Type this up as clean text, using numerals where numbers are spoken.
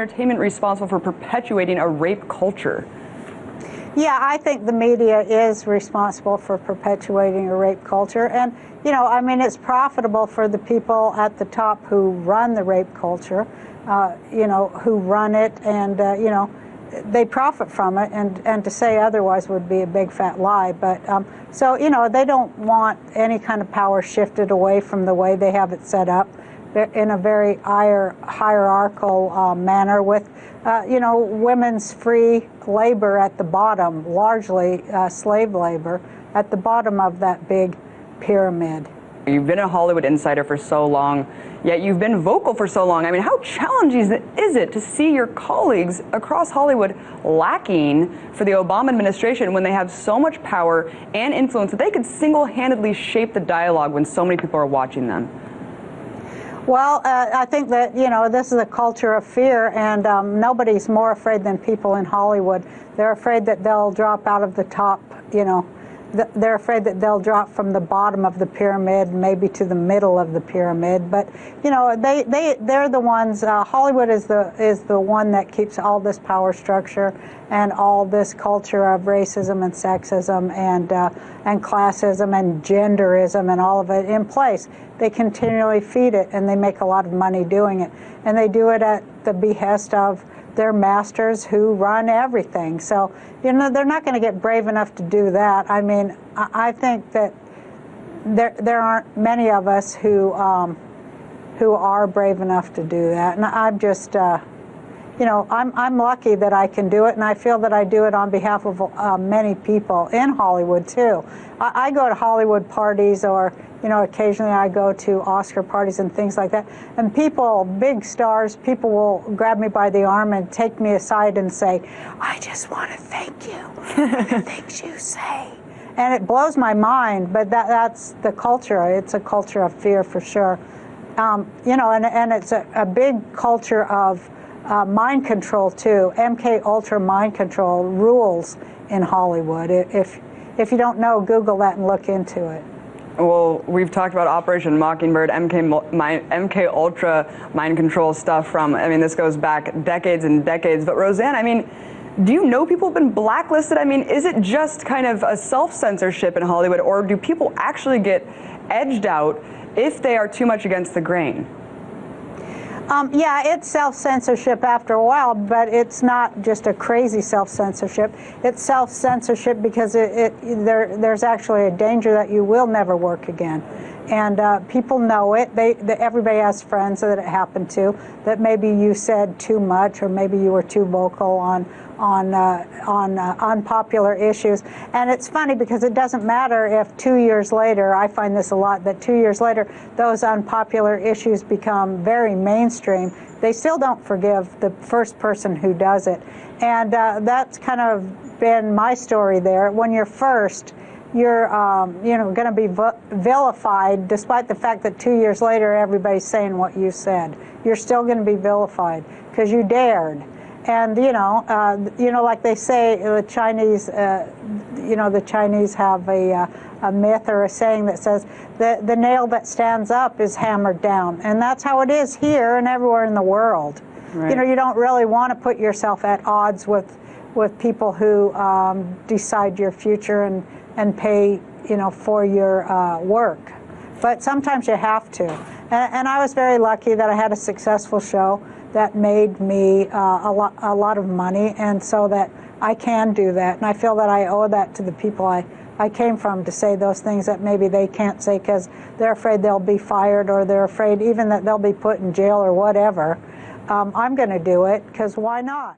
entertainment responsible for perpetuating a rape culture? Yeah, I think the media is responsible for perpetuating a rape culture. And, you know, I mean, it's profitable for the people at the top who run the rape culture, you know, who run it, and, you know, they profit from it, and to say otherwise would be a big fat lie. But so, you know, they don't want any kind of power shifted away from the way they have it set up in a very hierarchical manner with, you know, women's free labor at the bottom, largely slave labor, at the bottom of that big pyramid. You've been a Hollywood insider for so long, yet you've been vocal for so long. I mean, how challenging is it to see your colleagues across Hollywood lacking for the Obama administration when they have so much power and influence that they could single-handedly shape the dialogue when so many people are watching them? Well, I think that, you know, this is a culture of fear, and nobody's more afraid than people in Hollywood. They're afraid that they'll drop out of the top, you know, they're afraid that they'll drop from the bottom of the pyramid, maybe to the middle of the pyramid. But, you know, they're the ones, Hollywood is the one that keeps all this power structure and all this culture of racism and sexism and classism and genderism and all of it in place. They continually feed it, and they make a lot of money doing it. And they do it at the behest of their masters who run everything. So, you know, they're not going to get brave enough to do that. I mean, I think that there aren't many of us who are brave enough to do that. And I'm just, you know, I'm lucky that I can do it, and I feel that I do it on behalf of many people in Hollywood too. I go to Hollywood parties, or, you know, occasionally I go to Oscar parties and things like that, and people, big stars, people will grab me by the arm and take me aside and say, "I just want to thank you for the things you say." And it blows my mind, but that's the culture. It's a culture of fear for sure. You know, and it's a big culture of mind control too. MK Ultra mind control rules in Hollywood. If you don't know, Google that and look into it. Well, we've talked about Operation Mockingbird, MK Ultra mind control stuff from, I mean, this goes back decades and decades. But Roseanne, I mean, do you know people have been blacklisted? I mean, is it just kind of a self-censorship in Hollywood, or do people actually get edged out if they are too much against the grain? Yeah, it's self-censorship after a while, but it's not just a crazy self-censorship. It's self-censorship because there's actually a danger that you will never work again. And people know it. Everybody has friends that it happened to, that maybe you said too much, or maybe you were too vocal on unpopular issues. And it's funny because it doesn't matter if 2 years later, I find this a lot, that 2 years later those unpopular issues become very mainstream. They still don't forgive the first person who does it. And that's kind of been my story there. When you're first, you're you know, going to be vilified, despite the fact that 2 years later everybody's saying what you said. You're still going to be vilified because you dared. And you know, like they say, the Chinese, you know, the Chinese have a myth or a saying that says the nail that stands up is hammered down, and that's how it is here and everywhere in the world. Right. You know, you don't really want to put yourself at odds with people who decide your future and pay, you know, for your work. But sometimes you have to. And I was very lucky that I had a successful show that made me a lot of money, and so that I can do that. And I feel that I owe that to the people I came from, to say those things that maybe they can't say because they're afraid they'll be fired, or they're afraid even that they'll be put in jail or whatever. I'm going to do it because why not?